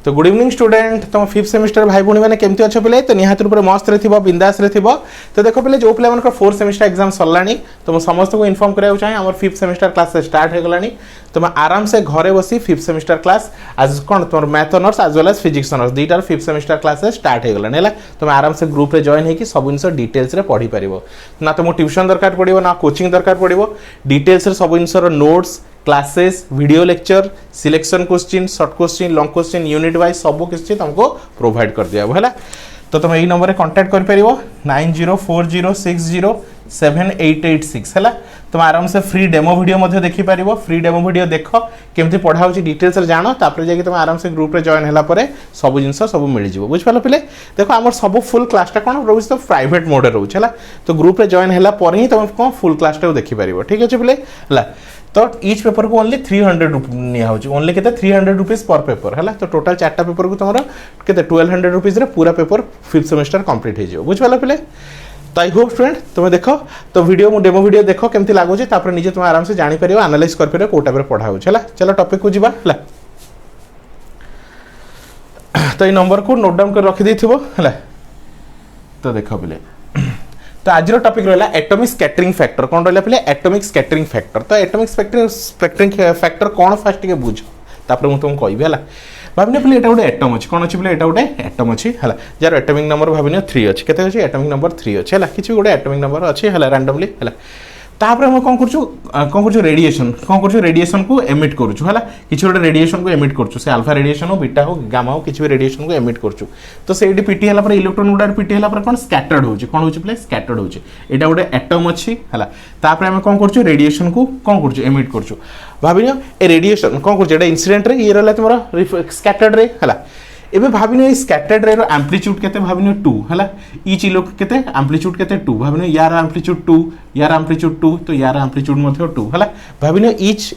तो good evening student, तुम 5th semester भाई भूणी मैंने केमती अच्छे पे तो निहाती रूप मस्त रे बिंदास रे थो। तो देखो पे जो पे 4th सेमिस्टर एग्जाम सरलानी तो मैं समस्त को इन्फॉर्म कराया चाहिए आम 5th सेमिस्टर क्लास स्टार्ट हो गलानी। तुम आराम से घरे बसी 5th सेमिस्टर क्लास आज कौन तुम math honours as well as physics honours दुईटार 5th सेमिस्टर क्लास स्टार्ट हो गलानी है। तुम आराम से ग्रुप रे जॉइन होगी सब जिन डिटेल्स रे पढ़ी पार ना तुमको ट्यूशन दरकार पड़ो ना कोचिंग दरकार पड़ो। डिटेल्स रे सब जिन notes classes video lecture selection question short question long question unit wise सब किसी तुमको प्रोवाइड कर दिया है। तो तुम यही नंबर कांटेक्ट कर पार 9040607886 है। तुम आराम से फ्री डेमो वीडियो देखी पार। फ्री डेमो वीडियो देख केमती पढ़ा हो डिटेल्स जान तापर जाकि तुम आराम से ग्रुप रे जॉइन होला परे सब जिन सब मिल जाव बुझिपाल पे। देखो आम सब फुल क्लासटा कौन रोज तो प्राइवेट मोड रोच है। तो ग्रुप रे जॉइन होला परे ही तुम कौन फुल क्लासटा देखी पार। ठीक अच्छे पे है। तो ईच पेपर को ओनली 300 निया ओनली के 300 रुपीज पर पेपर है। तो टोटाल 4टा पेपर को तुम के 1200 रुपीज पूरा पेपर 5th सेमिस्टर कंप्लीट हो बुझिपाल पे। तो आई होप स्टूडेंट तुम्हें देख तो वीडियो डेमो वीडियो देख केमती लगुच निजे तुम आराम से जापर एनालाइज कर कौ टाइप पढ़ा हो। चलो टॉपिक को जीवा है। तो ये नंबर को नोट डाउन कर रखी है। तो देख पे तो आज टॉपिक रहा एटॉमिक स्कैटरिंग फैक्टर कौन रहा पे एटॉमिक स्कैटरिंग फैक्टर। तो एटॉमिक स्कैटरिंग फैक्टर कौन फास्ट के बुझ तापर मुझे तुमको कहबी है। भाविने पे गोटे एटम अच्छी कौन अच्छी पे गोटे एटम अच्छी है जार एटॉमिक नंबर भाविने 3 अच्छी के अच्छे एटॉमिक नंबर 3 अच्छी है किसी गोटे एटॉमिक नंबर अच्छी है रैंडमली है। तापर हम कौन कर रेडिएशन कौन कर रेडिएशन को एमिट करूँ है किसी गोटे रेडिएशन को एमिट करूँ से अल्फा रेडिएशन हो बीटा हो गामा हो किसी भी रेडिएशन को एमिट करूँ। तो से पिटी है इलेक्ट्रॉन गुड़ा पिटी है कौन स्कैटर्ड हो कौन हो पे स्कैटर्ड हो यहाँ गोटे एटम अच्छी है। तापर आम कौन कर रेडिएशन को कौन कर एमिट करूँ भाविन ए रेडिएशन कौन कर इनसीडेंट रे ये रहा तुम स्कैटर्ड रे है। एबे भाविनो ये स्कैटर्ड रे रो एम्पलीट्यूड केते भाविनो 2 हला ईच इलोक केते एम्पलीट्यूड केते 2 भाविनो यार एम्पलीट्यूड 2 यार एम्पलीट्यूड 2 तो यार एम्पलीट्यूड मध्ये 2 हला भाविनो ईच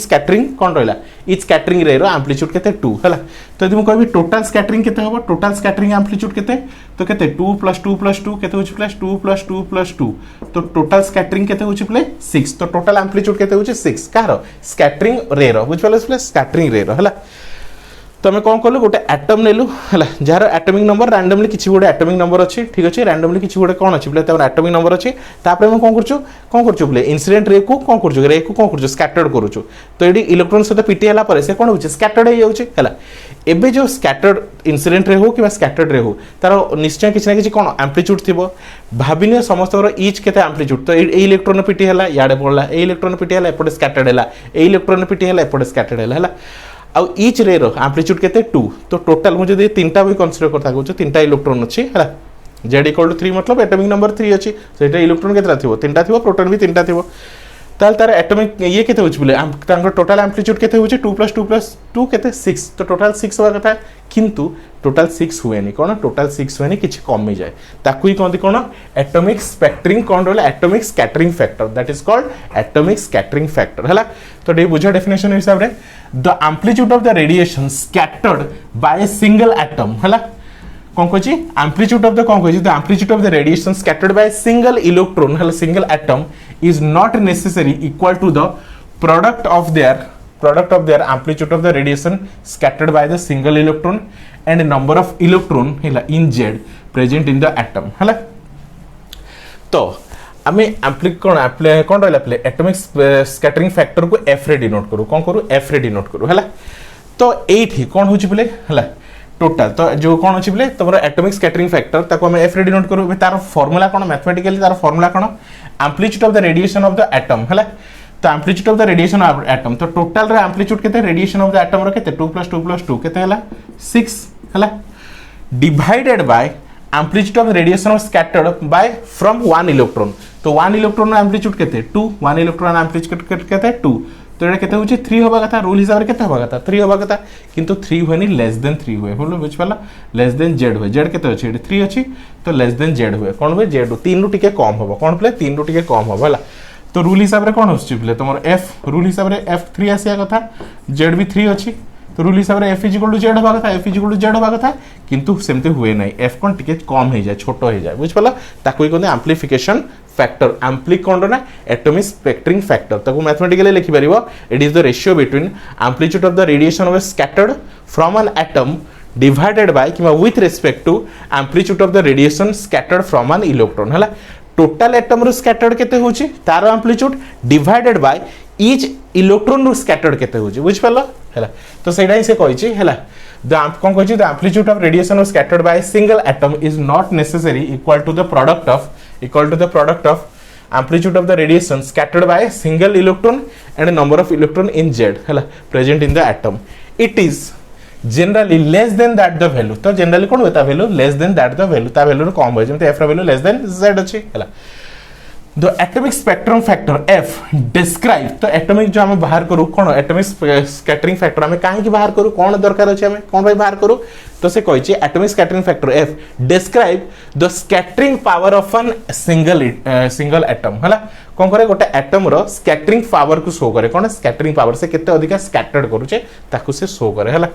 स्कैटरिंग कोन रहला ईच स्कैटरिंग रे रो एम्पलीट्यूड केते 2 हला। तो यदि म कहबी टोटल स्कैटरिंग केते होबो टोटल स्कैटरिंग एम्पलीट्यूड केते तो केते 2 + 2 + 2 केते होछि प्लस 2 + 2 + 2 तो टोटल स्कैटरिंग केते होछि प्ले 6 तो टोटल एम्पलीट्यूड केते होछि 6 कार स्कैटरिंग रे रो बुझ पाले प्लस स्कैटरिंग रे रो हला। तो आम कौन कलु गोटे एटम नेलु है जार एटॉमिक नंबर रैंडमली किसी गोटे एटॉमिक नंबर अच्छी ठीक अच्छे रैंडमली किसी गोटे कौन अच्छी बोले एटॉमिक नंबर अच्छी तापर हम कौन कर बोले इनसीडेंट रे को कौन कर रे को कौन कर स्कैटर्ड करूँ। तो ये इलेक्ट्रॉन सहित पिटी है से कौन हो स्कैटर्ड हो जाए। एबे जो स्कैटर्ड इनसीडेंट रे हो कि स्कैटर्ड रे हो तार निश्चय किसी ना कि कौन एम्पलीट्यूड थी भाविनी समस्त ईच के एम्पलीट्यूड। तो ये इलेक्ट्रॉन पिटी है याडे पड़ा ये इलेक्ट्रॉन पिटी है एपटे स्कैटर्ड है ये इलेक्ट्रॉन पिटी है एपटे स्कैटर्ड है। आउ ईच रे रो एम्पलीट्यूड केते 2 तो टोटल मुझे दे तीनटा भी कंसीडर करता कहूँ तीनटा इलेक्ट्रॉन अच्छी है जेड इक्वल टू 3 मतलब एटॉमिक नंबर 3 अच्छी तो ये इलेक्ट्रॉन केतरा थिबो 3टा थिबो प्रोटॉन भी 3टा थिबो ताल तार एटॉमिक ये केते होछि बोले तांकर टोटल एम्पलीट्यूड केते होछि 2 + 2 + 2 केते 6 तो टोटल 6 होगा कथा किंतु टोटल 6 हुएनी कौन टोटल 6 हुएनी किछि कम जाए ताकू ही कहते कौन एटॉमिक स्पेक्ट्रिंग कौन रहला atomic scattering factor that is called atomic scattering factor है। तो ये बुझा डेफिनेशन हिसाब रे the amplitude of the radiation scattered by a single atom है कौन कह एम्पलीट्यूड ऑफ द कौन कह the amplitude of the radiation scattered by single electron है single atom is not necessary equal to the product of their amplitude of the radiation scattered by the single electron and number of electron है in Z present in the atom है। तो आम कौन रहा पे atomic scattering factor को F रे denote करूँ कौन करूँ एफ रे डिनोट करूँ है। तो ये कौन हो पे है टोटल तो जो कौन अच्छी बोले तुम एटॉमिक स्कैटरिंग फैक्टर ताको हम एफ रे डिनोट करू तार फॉर्मूला कौन मैथमेटिकली तार फॉर्मूला कौन amplitude of the radiation of the atom है। तो amplitude of the radiation of atom तो टोटल रे एम्पलीट्यूड केते रेडिएशन ऑफ द एटम रो केते 2 + 2 + 2 केते हला 6 हला divided by amplitude of radiation of scattered by from 1 electron. तो 1 इलेक्ट्रॉन एम्पलीट्यूड केते 2 1 इलेक्ट्रॉन एम्पलीट्यूड केते 2 तो ये केते होची 3 होबा कथा रूल हिसाब रे केते होबा कथा 3 होबा कथा किंतु 3 हुएनी लेस देन 3 हुए बोलो बुझ पाला लेस देन जेड हुए जेड केते अछि 3 अछि तो लेस देन जेड हुए कोन हुए जेड 3 रु टिके कम होबो कोन प्ले 3 रु टिके कम होबो हला। तो रूल हिसाब रे कोन होछि प्ले तमर एफ रूल हिसाब रे एफ 3 आसिया कथा जेड भी 3 अछि तो रूल हिसाब से F is equal to Z होगा कथा F is equal to Z होगा कथा किंतु सेमती हुए ना एफ कौन टिके कम हो जाए छोट हो जाए बुझिपाल ताको ही कहते एम्प्लीफिकेशन फैक्टर एम्प्ली कौन ना एटॉमिक स्पेक्ट्रिंग फैक्टर ताको मैथमेटिकली लिखि परिबो it is the ratio between amplitude of the radiation of scattered from an atom divided by कि with respect to amplitude of the radiation scattered from an electron है total atom रो scattered केते होची तार amplitude divided by each electron रो scattered केते होची बुझ पालो हैला तो सेडा ही से कहिची हैला द कोन कहिची the amplitude of radiation was scattered by single atom is not necessary equal to the product of amplitude of the radiation scattered by a single electron and a number of electron in Z हैला present in the atom it is generally less than that the value तो generally कौन होता value less than that the value ता value कम हो जमते f रा value less than z अछि हैला the atomic spectrum factor f describe तो atomic जो हम बाहर करू कोन atomic scattering factor हम काहे की बाहर करू कोन दरकार अछि हम कोन भाई बाहर करू तो से कहै छी atomic scattering factor f describe the scattering power of an single atom हैला कोन करे गोटे एटम रो स्कैटरिंग पावर को शो करे कोन स्कैटरिंग पावर से केते अधिक स्कैटर्ड करू छे ताकू से शो करे हैला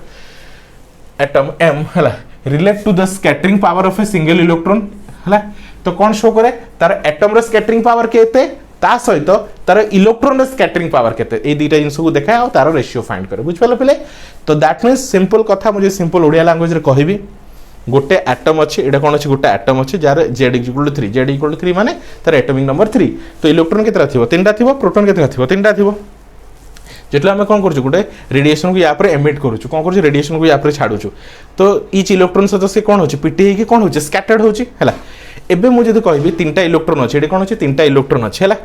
एटम m हैला relate to the scattering power of a single electron हैला तो कौन शो करे तार एटम रो स्कैटरिंग पावर केते ता सहित तार इलेक्ट्रॉन रो स्कैटरिंग पावर केते ए दुईटा जिंस को देखा और तार रेशियो फाइंड करे बुझ पालो पिले तो दैट मींस सिंपल कथा मुझे सिंपल ओडिया लैंग्वेज रे कहबी गोटे एटम अच्छे एटा कौन अच्छे गोटे एटम अच्छे जार z equal to 3 z equal to 3 माने तार एटॉमिक नंबर 3 तो इलेक्ट्रॉन केतरा थिबो तीनटा थिबो प्रोटॉन केतरा थिबो तीनटा थिबो जेतला हम कोन करछु गोटे रेडिएशन को या पर एमिट करछु कोन करछु रेडिएशन को या पर छाडुछु तो ईच इलेक्ट्रॉन सहित से कोन होची पिटी हे कि कोन होची स्कैटर्ड होची हैला एबे मु जदी कहबी तीनटा इलेक्ट्रॉन अछि एडे कोन अछि तीनटा इलेक्ट्रॉन अछि हैला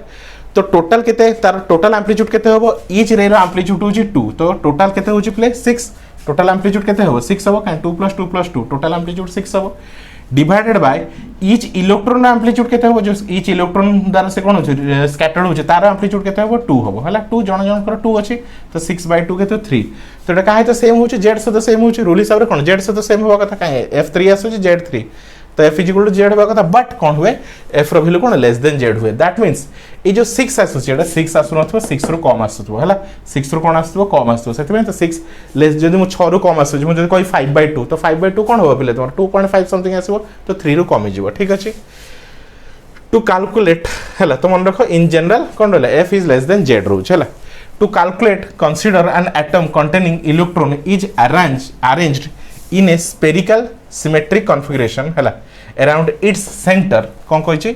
तो टोटल केते तार टोटल एम्पलीट्यूड केते होबो ईच रे रो एम्पलीट्यूड होची 2 तो टोटल केते होची प्ले 6 टोटल एम्पलीट्यूड केते होबो 6 होबो कान 2 + 2 + 2 टोटल एम्पलीट्यूड 6 होबो divided by each electron amplitude केते होबो जो ईच इलेक्ट्रॉन द्वारा से कोन होची स्कैटर्ड होची तार एम्पलीट्यूड केते होबो 2 होबो हैला 2 जण जण कर 2 अछि तो 6/2 केते 3 तो एटा काहे तो सेम होची z से तो सेम होची रूल हिसाब रे कोन z से तो सेम होबा कथा काहे f3 आसुची z3 तो f is equal to z होबा कथा बट कोन हुए f रो वैल्यू कोन लेस देन z हुए दैट मींस ए जो 6 आसुची एटा 6 आसु नथबो 6 रो कम आसुथबो हैला 6 रो कोन आसुथबो कम आसुथबो सेते तो 6 लेस जदी मु 6 रो कम आसुची मु जदी कहि 5/2 तो 5/2 कोन होबा पिले तमर 2.5 समथिंग आसीबो तो 3 रो कम जिवो ठीक अछि टू कैलकुलेट हैला तो मन रखो इन जनरल कोन रहला f is less than z रोच हैला to calculate consider an atom containing electron is arranged in a spherical symmetric configuration हैला around its center कोन कहै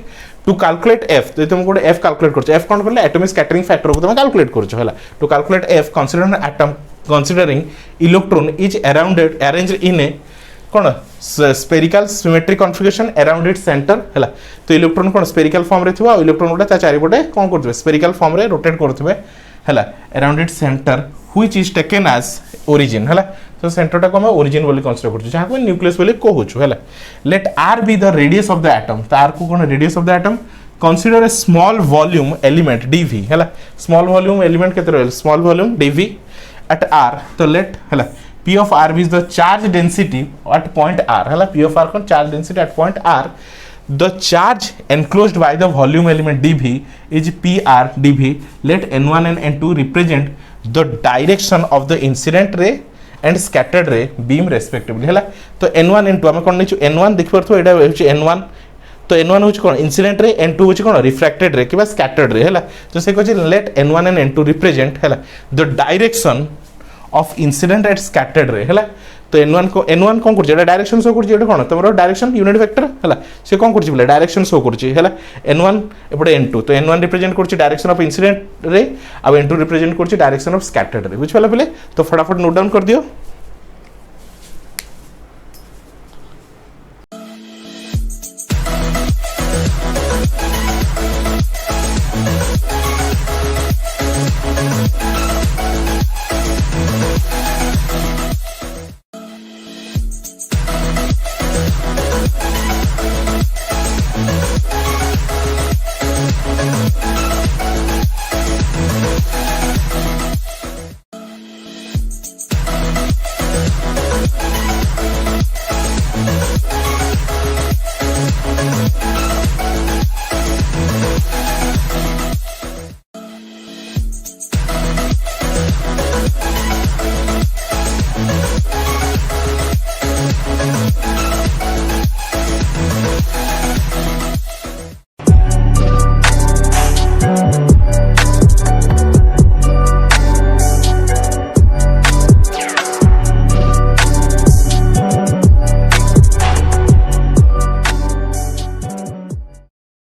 टू कैलकुलेट f तो तुम कोड f कैलकुलेट करछ f कोन करले एटॉमिक स्कैटरिंग फैक्टर को तुम कैलकुलेट करछ हैला to calculate f consider an atom considering electron is arranged in a कोन spherical symmetric configuration around its centre हैला तो इलेक्ट्रॉन कोन स्फेरिकल फॉर्म रे थिबा इलेक्ट्रॉन गोटा ता चारि पटे कोन करथबे स्फेरिकल फॉर्म रे रोटेट करथबे हैला around its centre which is taken as origin हैला तो सेंटर टा को हम ओरिजिन बोली कंसीडर करछु जहा को न्यूक्लियस बोली कहूछु हैला let r be the radius of the atom तो r को कोन radius of the atom consider a small volume element dv हैला स्मॉल वॉल्यूम एलिमेंट केते रहल small volume dv at r तो लेट हैला p of r is the charge density at point r हैला p of r को charge density at point r the charge enclosed by the volume element dv is pr dv let n1 and n2 represent the direction of the incident ray and scattered ray beam respectively हैला तो n1 n2 हम कोन नेछु n1 देख परथो एटा होछि n1 तो n1 होछि कोन incident ray n2 होछि कोन refracted रे किबा scattered ray हैला तो से कहछि let n1 and n2 represent हैला the direction of incident and scattered ray हैला तो n1 कोन करछि एटा डायरेक्शन शो करछि एटा कोन तमरो डायरेक्शन यूनिट वेक्टर हैला से कोन करछि बोले डायरेक्शन शो करछि हैला n1 एपटे n2 तो n1 रिप्रेजेंट करछि डायरेक्शन ऑफ इंसिडेंट रे आ n2 रिप्रेजेंट करछि डायरेक्शन ऑफ स्कैटर्ड रे बुझ पाला पले तो फटाफट नोट डाउन कर दियो